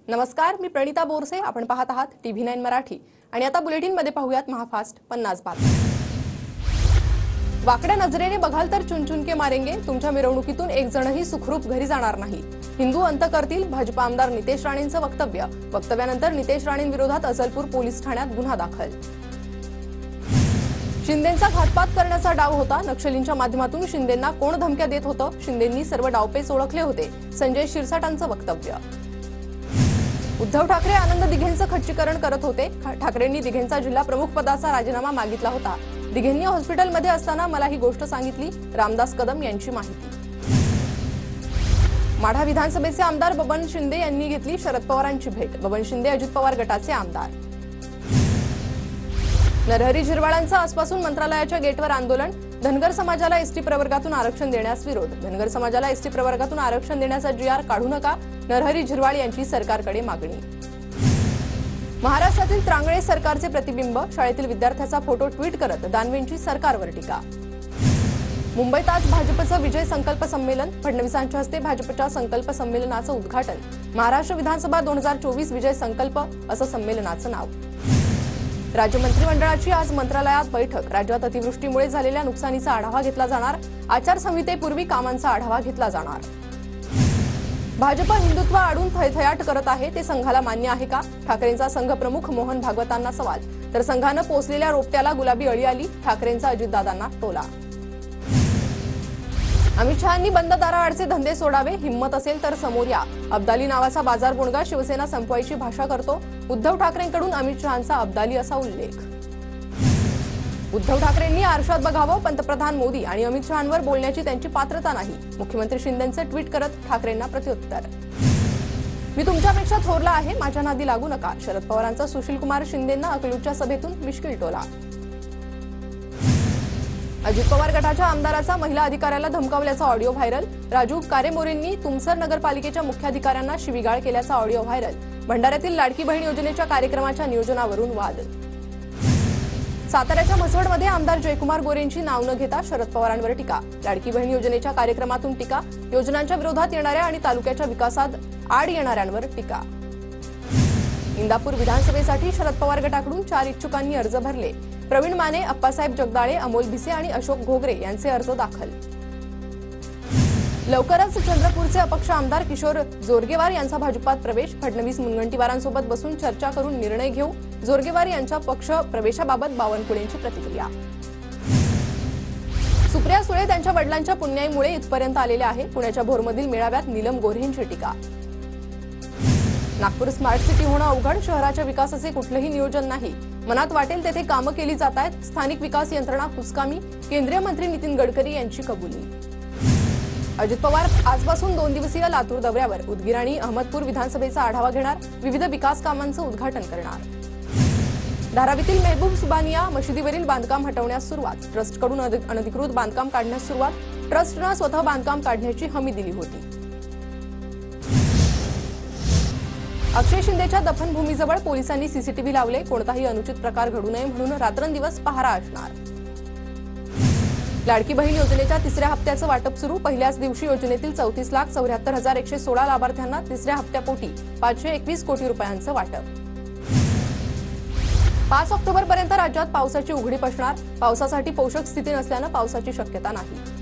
नमस्कार, मी प्रणिता बोरसे. आपण पाहत आहात TV9 मराठी आणि आता बुलेटिन मध्ये पाहूयात महाफास्ट 50 बातम्या. वाकड्या नजरेने बघाल तर चुनचुनके मारेंगे. तुमच्या मिरवणुकीतून एक जणही सुखरूप घरी जाणार नाही. हिंदू अंत करतील भाजपा आमदार नितेश राणेंचं वक्तव्य. वक्तव्यानंतर नितेश राणेंविरोधात अचलपूर पोलीस ठाण्यात गुन्हा दाखल. शिंदेंचा घातपात करण्याचा डाव होता. नक्षलींच्या माध्यमातून शिंदेंना कोण धमक्या देत होतं? शिंदेंनी सर्व डावपेच ओळखले होते. संजय शिरसाटांचं वक्तव्य. उद्धव ठाकरे आनंद दिघेंचं खच्चीकरण करत होते. ठाकरेंनी दिघेंचा जिल्हा प्रमुख पदाचा राजीनामा मागितला होता. दिघेंनी हॉस्पिटलमध्ये असताना मला ही गोष्ट सांगितली. रामदास कदम यांची माहिती. माढा विधानसभेचे आमदार बबन शिंदे यांनी घेतली शरद पवारांची भेट. बबन शिंदे अजित पवार गटाचे आमदार. नरहरी झिरवाळांचं आजपासून मंत्रालयाच्या गेटवर आंदोलन. धनगर समाजाला एसटी प्रवर्गातून आरक्षण देण्यास विरोध. धनगर समाजाला एसटी प्रवर्गातून आरक्षण देण्याचा GR काढू नका, नरहरी झिरवाळ यांची सरकारकडे मागणी. महाराष्ट्रातील त्रांगळे सरकारचे प्रतिबिंब. शाळेतील विद्यार्थ्याचा फोटो ट्विट करत दानवेंची सरकारवर टीका. मुंबईत आज भाजपचं विजय संकल्प संमेलन. फडणवीसांच्या हस्ते भाजपच्या संकल्प संमेलनाचं उद्घाटन. महाराष्ट्र विधानसभा 2024 विजय संकल्प असं संमेलनाचं नाव. राज्य मंत्रिमंडळाची आज मंत्रालयात बैठक. राज्यात अतिवृष्टीमुळे झालेल्या नुकसानीचा आढावा घेतला जाणार. आचारसंहितेपूर्वी कामांचा आढावा घेतला जाणार. भाजप हिंदुत्व आडून थैथयाट करत आहे, ते संघाला मान्य आहे का? ठाकरेंचा संघ प्रमुख मोहन भागवतांना सवाल. तर संघानं पोचलेल्या रोपट्याला गुलाबी अळी आली. ठाकरेंचा अजितदादांना टोला. अमित शहांनी बंद दाराआडचे धंदे सोडावे. हिम्मत असेल तर समोर या. अब्दाली नावाचा बाजार बोणगा शिवसेना संपवायची भाषा करतो. उद्धव ठाकरेंकडून अमित शहांचा अब्दाली असा उल्लेख. उद्धव ठाकरेंनी आरशात बघावं. पंतप्रधान मोदी आणि अमित शहांवर बोलण्याची त्यांची पात्रता नाही. मुख्यमंत्री शिंदेंचं ट्विट करत ठाकरेंना प्रत्युत्तर. मी तुमच्यापेक्षा थोरला आहे, माझ्या नादी लागू नका. शरद पवारांचा सुशीलकुमार शिंदेंना अकलूजच्या सभेतून मिश्किल टोला. अजित पवार गटाच्या आमदाराचा महिला अधिकाऱ्याला धमकावल्याचा ऑडिओ व्हायरल. राजू कारेमोरेंनी तुमसर नगरपालिकेच्या मुख्याधिकाऱ्यांना शिवीगाळ केल्याचा ऑडिओ व्हायरल. भंडाऱ्यातील लाडकी बहीण योजनेच्या कार्यक्रमाच्या नियोजनावरून वाद. साताऱ्याच्या म्हसवडमध्ये आमदार जयकुमार गोरेंची नाव न घेता शरद पवारांवर टीका. लाडकी बहीण योजनेच्या कार्यक्रमातून टीका. योजनांच्या विरोधात येणाऱ्या आणि तालुक्याच्या विकासात आड येणाऱ्यांवर टीका. इंदापूर विधानसभेसाठी शरद पवार गटाकडून 4 इच्छुकांनी अर्ज भरले. प्रवीण माने, अप्पासाहेब जगदाळे, अमोल भिसे आणि अशोक घोगरे यांचे अर्ज दाखल. लवकरच चंद्रपूरचे अपक्ष आमदार किशोर जोरगेवार यांचा भाजपात प्रवेश. फडणवीस मुनगंटीवारांसोबत बसून चर्चा करून निर्णय घेऊ. जोरगेवार यांच्या पक्ष प्रवेशाबाबत बावनकुळेंची प्रतिक्रिया. सुप्रिया सुळे त्यांच्या वडिलांच्या पुण्याईमुळे इथपर्यंत आलेल्या आहे. पुण्याच्या भोरमधील मेळाव्यात नीलम गोऱ्हेंची टीका. नागपूर स्मार्ट सिटी होणं अवघड. शहराच्या विकासाचे कुठलंही नियोजन नाही. मनात वाटेल तेथे कामं केली जात आहेत. स्थानिक विकास यंत्रणा कुचकामी. केंद्रीय मंत्री नितीन गडकरी यांची कबुली. अजित पवार आजपासून 2 दिवसीय लातूर दौऱ्यावर. उदगीर आणि अहमदपूर विधानसभेचा आढावा घेणार. विविध विकास कामांचं उद्घाटन करणार. धारावीतील मेहबूब सुबानिया मशिदीवरील बांधकाम हटवण्यास सुरुवात. ट्रस्टकडून अनधिकृत बांधकाम काढण्यास सुरुवात. ट्रस्टनं स्वतः बांधकाम काढण्याची हमी दिली होती. अक्षय शिंदेच्या दफनभूमीजवळ पोलिसांनी CCTV लावले. कोणताही अनुचित प्रकार घडू नये म्हणून रात्रंदिवस पहारा असणार. लाडकी बहीण योजनेच्या 3ऱ्या हप्त्याचं वाटप सुरू. पहिल्याच दिवशी योजनेतील 34,74,116 लाभार्थ्यांना 3ऱ्या हप्त्यापोटी 521 कोटी रुपयांचं वाटप. 5 ऑक्टोबरपर्यंत राज्यात पावसाची उघडीप असणार. पावसासाठी पोषक स्थिती नसल्यानं पावसाची शक्यता नाही.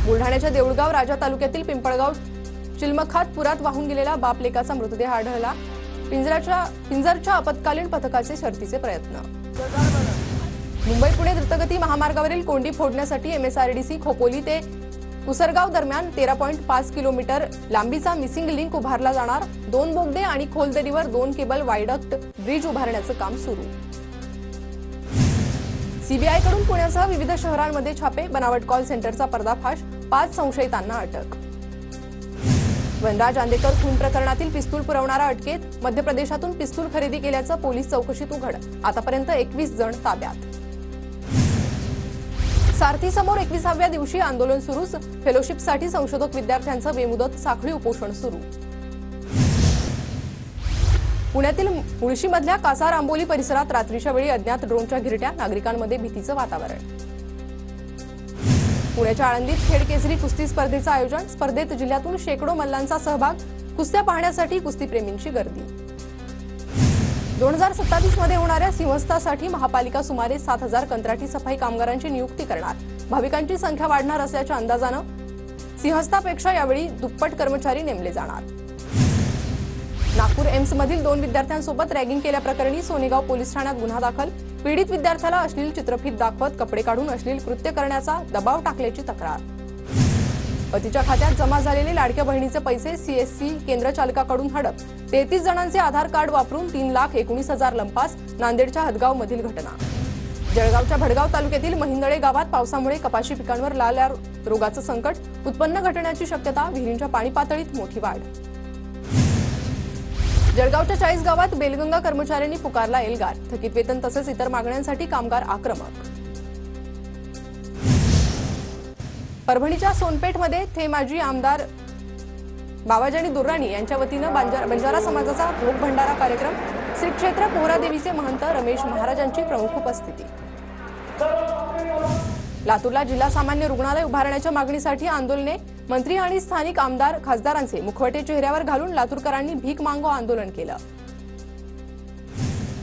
बुलढाण्याच्या देऊळगाव राजा तालुक्यातील पिंपळगाव चिलमखात पुरात वाहून गेलेला बाप लेकाचा मृतदेह आढळला. पिंजरच्या आपत्कालीन पथकाचे शर्थीचे प्रयत्न. मुंबई पुणे द्रुतगती महामार्गावरील कोंडी फोडण्यासाठी MSRDC खोपोली ते कुसरगाव दरम्यान 13.5 किलोमीटर लांबीचा मिसिंग लिंक उभारला जाणार. 2 बोगदे आणि खोलदरीवर 2 केबल वायडक्ट ब्रिज उभारण्याचं काम सुरू. CBIकडून पुण्यासह विविध शहरांमध्ये छापे. बनावट कॉल सेंटरचा पर्दाफाश. 5 संशयितांना अटक. वनराज आंदेकर खून प्रकरणातील पिस्तूल पुरवणारा अटकेत. मध्य प्रदेशातून पिस्तूल खरेदी केल्याचं पोलीस चौकशीत उघड. आतापर्यंत 21 जण ताब्यात. सारथीसमोर 21व्या दिवशी आंदोलन सुरूच. फेलोशिपसाठी संशोधक विद्यार्थ्यांचं बेमुदत साखळी उपोषण सुरू. पुण्यातील मुळशीमधल्या कासार आंबोली परिसरात रात्रीच्या वेळी अज्ञात ड्रोनच्या घिरट्या. नागरिकांमध्ये भीतीचं वातावरण. पुण्याच्या आळंदीत खेड केसरी कुस्ती स्पर्धेचं आयोजन. स्पर्धेत जिल्ह्यातून शेकडो मल्लांचा सहभाग. कुस्त्या पाहण्यासाठी कुस्तीप्रेमींची गर्दी. 2027 मध्ये होणाऱ्या सिंहस्थासाठी महापालिका सुमारे 7,000 कंत्राटी सफाई कामगारांची नियुक्ती करणार. भाविकांची संख्या वाढणार असल्याच्या अंदाजानं सिंहस्थापेक्षा यावेळी दुप्पट कर्मचारी नेमले जाणार. नागपूर एम्समधील 2 विद्यार्थ्यांसोबत रॅगिंग केल्याप्रकरणी सोनेगाव पोलीस ठाण्यात गुन्हा दाखल. पीडित विद्यार्थ्याला अश्लील चित्रफित दाखवत कपडे काढून अश्लील कृत्य करण्याचा दबाव टाकल्याची तक्रार. पतीच्या खात्यात जमा झालेले लाडक्या बहिणीचे पैसे सीएससी केंद्र चालकाकडून हडप. 33 जणांचे आधार कार्ड वापरून 3,19,000 लंपास. नांदेडच्या हदगाव मधील घटना. जळगावच्या भडगाव तालुक्यातील महिंदळे गावात पावसामुळे कपाशी पिकांवर लाल रोगाचं संकट. उत्पन्न घटण्याची शक्यता. विहिरींच्या पाणी पातळीत मोठी वाढ. जळगावच्या 40 गावात बेलगंगा कर्मचाऱ्यांनी पुकारला एल्गार. थकीत वेतन तसेच इतर मागण्यांसाठी कामगार आक्रमक. परभणीच्या सोनपेठमध्ये थे माजी आमदार बाबाजानी दुर्राणी यांच्या वतीनं बंजारा समाजाचा भोग भंडारा कार्यक्रम. श्री क्षेत्र पोहरादेवीचे महंत रमेश महाराजांची प्रमुख उपस्थिती. लातूरला जिल्हा सामान्य रुग्णालय उभारण्याच्या मागणीसाठी आंदोलने. मंत्री आणि स्थानिक आमदार खासदारांचे मुखवटे चेहऱ्यावर घालून लातूरकरांनी भीक मागो आंदोलन केलं.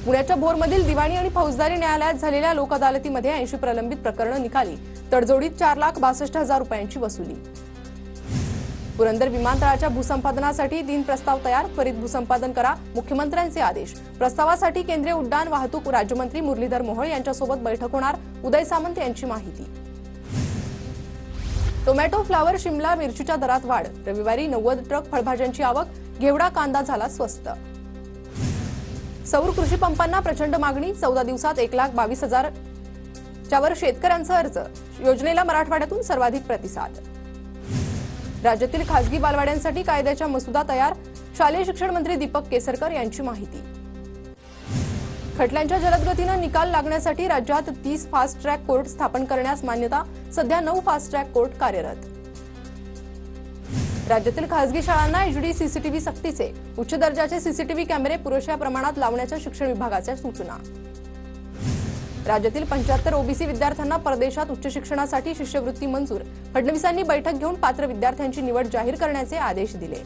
पुण्याच्या भोरमधील दिवाणी आणि फौजदारी न्यायालयात झालेल्या लोक अदालतीमध्ये 80 प्रलंबित प्रकरणं निकाली. तडजोडीत 4,62,000 रुपयांची वसुली. पुरंदर विमानतळाच्या भूसंपादनासाठी 3 प्रस्ताव तयार. त्वरित भूसंपादन करा, मुख्यमंत्र्यांचे आदेश. प्रस्तावासाठी केंद्रीय उड्डाण वाहतूक राज्यमंत्री मुरलीधर मोहोळ यांच्यासोबत बैठक होणार. उदय सामंत यांची माहिती. टोमॅटो, फ्लावर, शिमला मिरचीच्या दरात वाढ. रविवारी 90 ट्रक फळभाज्यांची आवक. घेवडा, कांदा झाला स्वस्त. सौर कृषी पंपांना प्रचंड मागणी. 14 दिवसात 1,22,000 च्यावर शेतकऱ्यांचा अर्ज. योजनेला मराठवाड्यातून सर्वाधिक प्रतिसाद. राज्यातील खासगी बालवाड्यांसाठी कायद्याचा मसुदा तयार. शालेय शिक्षण मंत्री दीपक केसरकर यांची माहिती. खटल्यांच्या जलदगतीनं निकाल लागण्यासाठी राज्यात 30 फास्ट ट्रॅक कोर्ट स्थापन करण्यास मान्यता. सध्या 9 फास्ट ट्रॅक कोर्ट कार्यरत. राज्यातील खासगी शाळांना एचडी सीसीटीव्ही सक्तीचे. उच्च दर्जाचे सीसीटीव्ही कॅमेरे पुरेशा प्रमाणात लावण्याच्या शिक्षण विभागाच्या सूचना. राज्यातील 75 ओबीसी विद्यार्थ्यांना परदेशात उच्च शिक्षणासाठी शिष्यवृत्ती मंजूर. फडणवीसांनी बैठक घेऊन पात्र विद्यार्थ्यांची निवड जाहीर करण्याचे आदेश दिले.